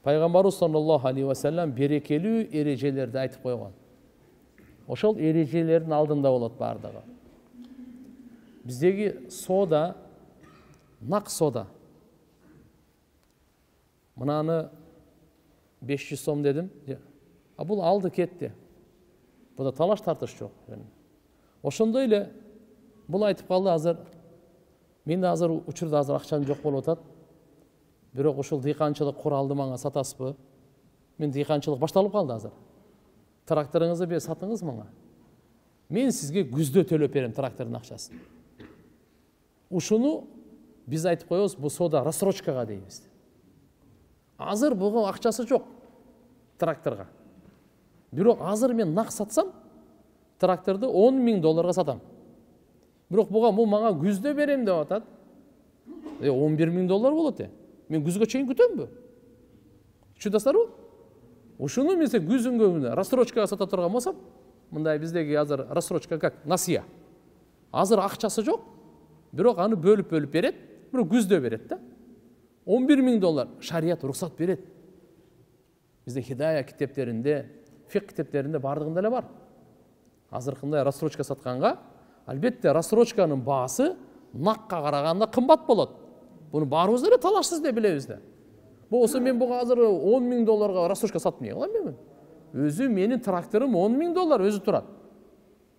Пайгамбарыбыз саллаллаху алейхи ва саллям берекелүү эрежелерди айтып койгон. Ошол эрежелердин алдында болот бардыгы. Биздеги сода, нак сода. Мынаны 500 сом дедим. А бул алды кетти. Буда талаш тартыш жок. Ошондой эле бул айтып калды азыр. Менде азыр учурда азыр акчам жок болуп атат. Бирок ушул дыйканчылык куралды мага сатасызбы? Мен дыйканчылык башталып калды азыр. Тракторуңузду бер сатыңыз мага. Мен сизге күздө төлөп берем трактордун акчасын. Ушуну биз айтып коебуз, бул сода рассрочкага дейбиз. Азыр буга акчасы жок тракторга. Бирок азыр мен нак сатсам, тракторду $10,000 сатам. Бирок буга бул мага күздө берем деп атат. $11,000 болот. Мен күзгө чейин күтөмбү? Чудасыздарбы? Ушуну мен күзүнгө рассрочкага сата турган болсом, мындай биздеги азыр рассрочка как насия. Азыр акчасы жок, бирок аны бөлүп берет, бирок күздө берет да. $11,000 шарият уруксат берет. Бизде хидая китептеринде, фик китептеринде бардыгында эле бар. Азыркындай рассрочка сатканга, албетте рассрочканын баасы накка караганда кымбат болот. Буну баарыбыз эле талашсыз деп билебиз да. Болсо мен буга азыр $10,000 рассрочка сатмай калам мен. Өзү менин тракторум $10,000 өзү турат.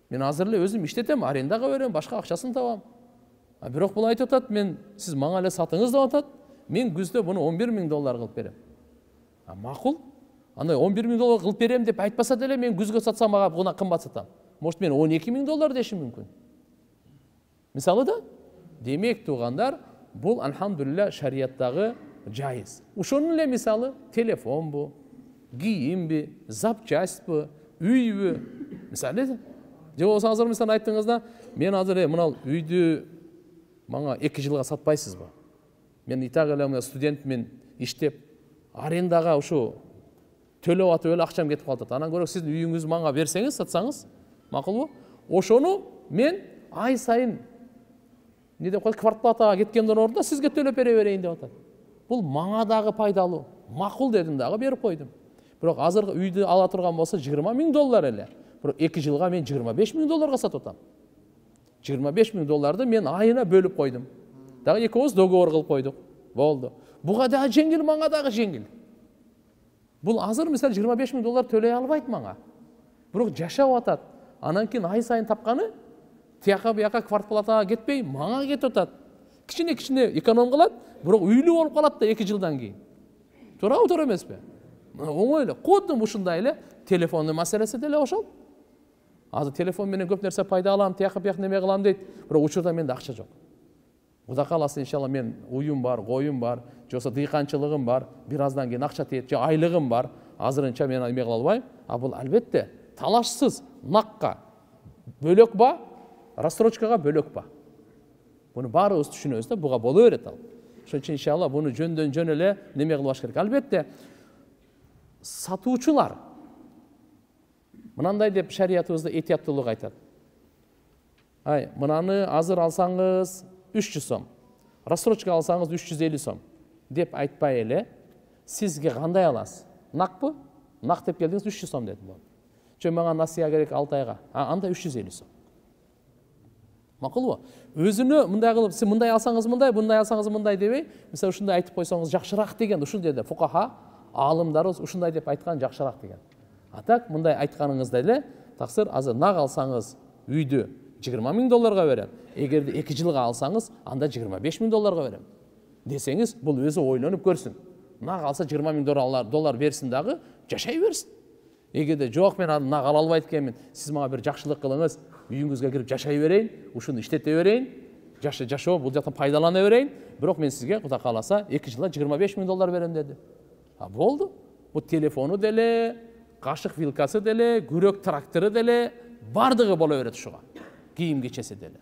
Мен азыр эле өзүм иштетем, арендага берем, башка акчасын табам. А бирок бул айтып атат, мен сиз мага эле сатыңыз деп атат. Мен күздө буну $11,000 кылып берем. А макул? Андай $11,000 кылып берем деп айтпаса деле мен күзгө сатсам мага буна кымбат сатам. Может мен $12,000 дешим мүмкүн. Мисалы да, демек туугандар, бул алхамдулилля шарияттагы жайыз. Ошонун эле мисалы телефонбу, кийимби, запчастьпы, үйбү. Мисалы, же болсо азыр мисалы айттыңызда, мен азыр мына үйдү мага 2 жылга сатпайсызбы? Мен итак эле студентмен иштеп, арендага ушу төлөп атып эле акчам кетип калат. Анан көрө сиздин үйүңүздү мага берсеңиз, сатсаңыз, макулбу? Ошону мен ай сайын не деп коет, квартплатага кеткенден ордуна сизге төлөп бере берейин деп атат. Бул мага дагы пайдалуу. Макул дедим дагы берип койдум. Бирок азыр үйдү ала турган болсо $20,000 эле. Бирок 2 жылга мен $25,000 сатып атам. $25,000 мен айына бөлүп койдум. Дагы экөөбүз договор кылып койдук. Болду. Буга дагы жеңил, мага дагы жеңил. Бул азыр мисалы $25,000 төлөй албайт мага. Бирок жашап атат. Анан кийин ай сайын тапканы тияка бияка квартплатага кетпей мага кетип атат. Кичине эконом кылат, бирок үйлүү болуп калат да 2 жылдан кийин. Туурабы, туура эмеспи? Оңой эле. Коддум ушундай эле телефондун маселеси деле ошол. Азыр телефон менен көп нерсе пайда алам, тияка бияка неме кылам дейт, бирок учурда менде акча жок. Кудай кааласа иншалла мен уюм бар, коюм бар, же болсо дыйканчылыгым бар, бир аздан кийин акча тиет, же айлыгым бар. Азырынча мен эме кыла албайм. А бул албетте талашсыз накка бөлөк ба, рассрочкага бөлөк ба. Буну баарыбыз түшүнөбүз да, буга боло берет ал. Ошон үчүн иншалла буну жөндөн жөн эле неме кылбаш керек. Албетте сатуучулар мынандай деп шариятыбызда этияттуулук айтат. Ай, мынаны азыр алсаңыз 300 сом, рассрочка алсаңыз 350 сом деп айтпай эле, сизге кандай аласыз? Накпы? Нак деп келдиңиз 300 сом дедим. Жөн мага насия керек 6 айга. Анда 350 сом. Макулбу? Өзүнө мындай кылып, сиз мындай алсаңыз мындай, мындай алсаңыз мындай дебей, мисалы ушундай айтып койсоңуз жакшыраак деген, ушул жерде фукаха, алымдарыбыз ушундай деп айткан жакшыраак деген. А так мындай айтканыңызда эле, таксыр азыр нак алсаңыз үйдү $20,000 берем. Эгерде 2 жылга алсаңыз, анда $25,000 берем. Десеңиз, бул өзү ойлонуп көрсүн. Нак алса $20,000 берсин дагы, жашай берсин. Эгерде жок, мен аны нак ала албайт экенмин, сиз мага бир жакшылык кылыңыз, үйүңүзгө кирип жашай берейин, ушуну иштете берейин, жашоо бул жактан пайдалана берейин, бирок мен сизге Кудай кааласа 2 жылда $25,000 берем деди. Болду. Бул телефону деле, кашык вилкасы деле, күрөк трактору деле, бардыгы боло берет ушуга. Кийим кечеси деле.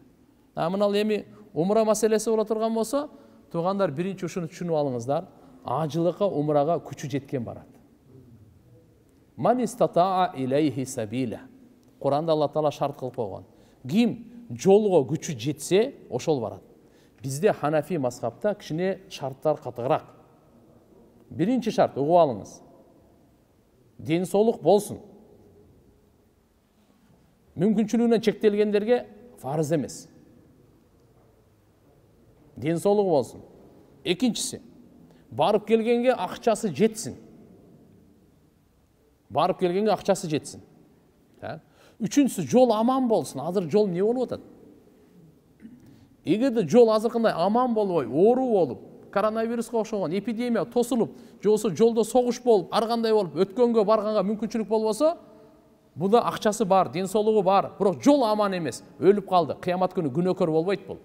Мына эми умра маселеси боло турган болсо, туугандар биринчи ушуну түшүнүп алыңыздар. Ажылыкка, умрага күчү жеткен барат. Ман истатаа илейхи сабила. Куранда Алла Таала шарт кылып койгон. Ким жолго күчү жетсе, ошол барат. Бизде Ханафи мазхабта кичине шарттар катыгыраак. Биринчи шарт, угуп алыңыз. Ден соолук болсун. Мүмкүнчүлүгүнөн чектелгендерге фарыз эмес. Ден соолугу болсун. Экинчиси, барып келгенге акчасы жетсин. Барып келгенге акчасы жетсин. Үчүнчүсү, жол аман болсун. Азыр жол эмне болуп атат? Эгерде жол азыркындай аман болбой, оору болуп, коронавируска окшогон эпидемия тосулуп, же болбосо жолдо согуш болуп, ар кандай болуп, өткөнгө барганга мүмкүнчүлүк болбосо, буда акчасы бар, ден соолугу бар, бирок жол аман эмес, өлүп калды. Кыямат күнү күнөөкөр болбойт бул.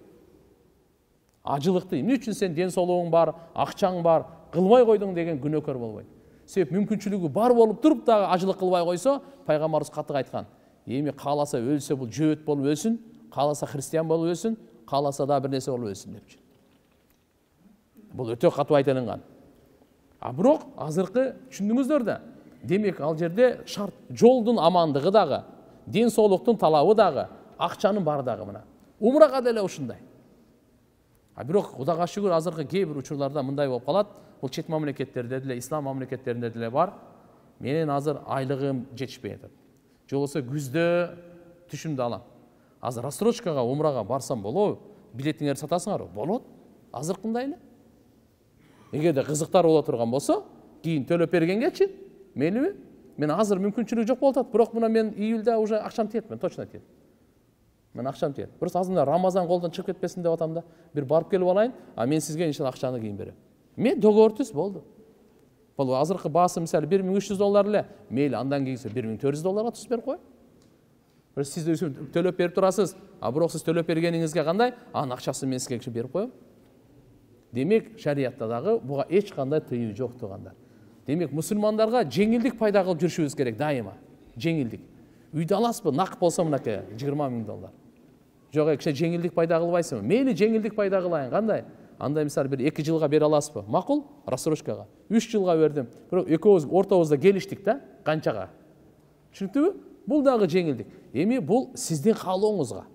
Ажылыкты, эмне үчүн сен ден соолугуң бар, акчаң бар, кылбай койдуң деген күнөөкөр болбойт. Себеп мүмкүнчүлүгү бар болуп туруп дагы ажылык кылбай койсо, пайгамбарыбыз катык айткан. Эми кааласа өлсө бул жөөт болуп өлсүн, кааласа христиан болуп өлсүн, кааласа да бир нерсе болуп өлсүн депчи. Бул өтө катуу айтылган. Бирок азыркы түшүндүңүздөр да. Демек ал жерде шарт жолдун амандыгы дагы, ден соолуктун талабы дагы, акчанын бары дагы мына. Умрага деле ушундай. Бирок Кудайга шүгүр азыркы кээ бир учурларда мындай болуп калат. Бул чет мамлекеттерде деле, ислам мамлекеттеринде деле бар. Менин азыр айлыгым жетишпей атат. Же болбосо күздө түшүмдү алам. Азыр рассрочкага умрага барсам болобу? Билетиңерди сатасыңарбы? Болот. Азыркындай эле. Эгерде кызыктар боло турган болсо, кийин төлөп бергенгечи, мейлиби? Мен азыр мүмкүнчүлүк жок болуп атат. Бирок мына мен июлда уже акчам тиет, мен точно тиет. Мен акчам тиет. Просто азырында Рамазан колдон чыгып кетпесин деп атам да. Бир барып келип алайын, мен сизге иншалла акчаны кийин берем. Мен договор түз болду. Бул азыркы баасы мисалы $1300 эле, мейли андан кийинси $1400 түз берип кой. Сиз төлөп берип турасыз, бирок сиз төлөп бергениңизге кандай? Анын акчасын мен сизге берип коем. Демек, шариятта дагы буга эч кандай тыюу жок тугандар. Демек, мусулмандарга жеңилдик пайда кылып жүрүшүбүз керек дайыма. Жеңилдик. Үйдө аласызбы? Нак болсо мынакей $20,000. Жок, киче жеңилдик пайда кылбайсыңбы? Мейли жеңилдик пайда кылайын, кандай? Андай мисалы бир 2 жылга бере аласызбы? Макул? Рассрочкага. 3 жылга бердим. Бирок экөөбүз ортобузда келиштик да, канчага? Түшүнүктүбү? Бул дагы жеңилдик. Эми бул сиздин каалооңузга.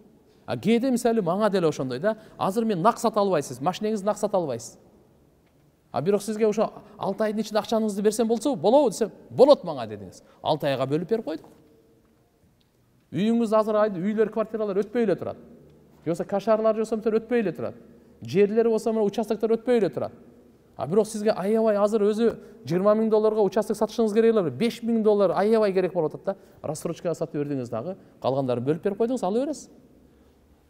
Кээде мисалы мага деле ошондой да, азыр мен нак сата албайсыз, машинеңизди нак сата албайсыз. Бирок сизге ошо 6 айдын ичинде акчаңызды берсем болсо, болобу десем, болот мага дедиңиз. 6 айга бөлүп берип койдук. Үйүңүз азыр үйлөр, квартиралар өтпөй эле турат. Же болбосо кашарлар же болсо өтпөй эле турат. Жерлери болсо мына участоктор өтпөй эле турат. Бирок сизге аябай азыр өзү $20,000 участок сатышыңыз керек эле, $5,000 аябай керек болуп атат да. Рассрочкага сатып бердиңиз дагы, калгандарын бөлүп берип койдуңуз, ала бересиз.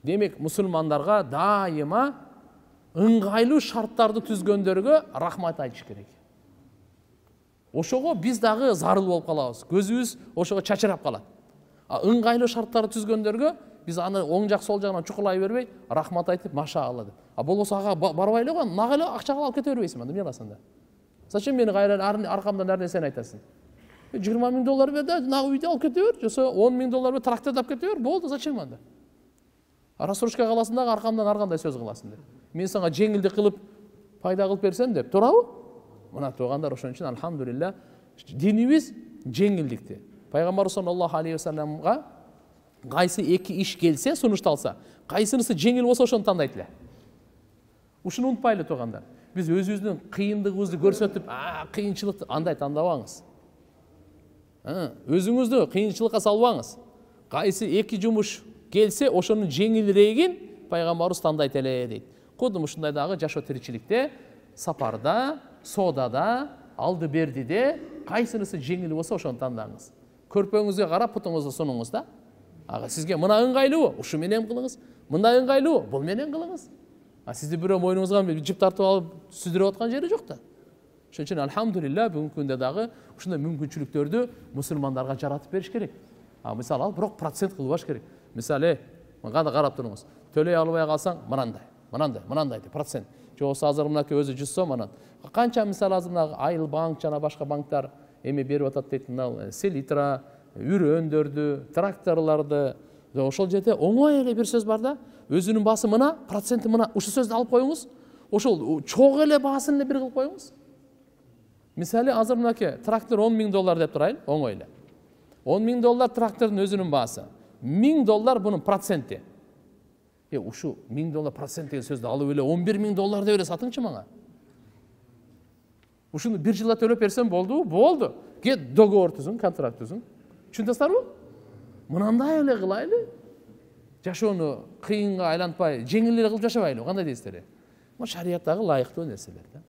Демек, мусулмандарга дайыма ыңгайлуу шарттарды түзгөндөргө рахмат айтыш керек. Ошого биз дагы зарыл болуп калабыз. Көзүбүз ошого чачырап калат. Ыңгайлуу шарттарды түзгөндөргө биз аны оң жак сол жагынан чукулай бербей, рахмат айтып, машаалла деп. Болбосо ага барбай эле койгон, нак эле акчага алып кете бербейсиңби? Эмне кыласың да? Зачем мени кайра аркамдан ар нерсени айтасың? $20,000 бер да, нак үйдө алып кете бер, же болбосо $10,000 бер тракторду алып кете бер, болду, зачем анда? Рассрочкага аласың дагы аркамдан ар кандай сөз кыласың деп. Мен сага жеңилдик кылып, пайда кылып берсем деп, туурабы? Мына туугандар, ошон үчүн алхамдулилла, динибиз жеңилдикти. Пайгамбар саллаллаху алейхи ва салламга кайсы эки иш келсе, сунушталса, кайсынысы жеңил болсо ошону тандайт эле. Ушуну унутпайлы туугандар. Биз өзүбүздүн кыйындыгыбызды көрсөтүп, кыйынчылыкты андай тандабаңыз. Өзүңүздү кыйынчылыкка салбаңыз. Кайсы эки жумуш келсе, ошонун жеңилирегин пайгамбарыбыз тандайт эле дейт. Кудум ушундай дагы жашоо тиричиликте, сапарда, соодада, алды бердиде кайсынысы жеңил болсо ошону тандаңыз. Көрпөңүзгө карап путуңузду сунуңуз да. Сизге мына ыңгайлуу, ушу менен кылыңыз. Мындай ыңгайлуу, бул менен кылыңыз. Сизди бирөө мойнуңузга жип тартып алып сүздүрүп аткан жери жок да. Ошон үчүн алхамдулилла бүгүнкү күндө дагы ушундай мүмкүнчүлүктөрдү мусулмандарга жаратып бериш керек. Мисалы ал бирок процент кылбаш керек. Мисалы, мына карап туруңуз. Төлөй албай калсаң, мынандай деп процент. Же болбосо азыр мынакей өзү 100 сом анан. Канча мисалы азыр мына Айыл банк жана башка банктар эми берип атат дейт, мына селитра, үрөндөрдү, тракторларды. Ошол жерде оңой эле бир сөз бар да. Өзүнүн баасы мына, проценти мына, ушу сөздү алып коюңуз. Ошол чоң эле баасын эле бир кылып коюңуз. Мисалы азыр мынакей трактор $10,000 деп турайын, оңой эле. $10,000 трактордун өзүнүн баасы. $1,000 bunun проценти. Ушу $1,000 процент деген сөздү алып эле $11,000 деп эле сатыңчы мага. Ушуну 1 жылда төлөп берсем болдубу? Болду. Кет договор түзүң, контракт түзүң. Түшүндүңүзбү? Мынандай эле кылайлы. Жашоону кыйынга айлантпай, жеңил эле кылып жашабайлы. Кандай дейсиздер? Бул шариаттагы ылайыктуу нерселер да.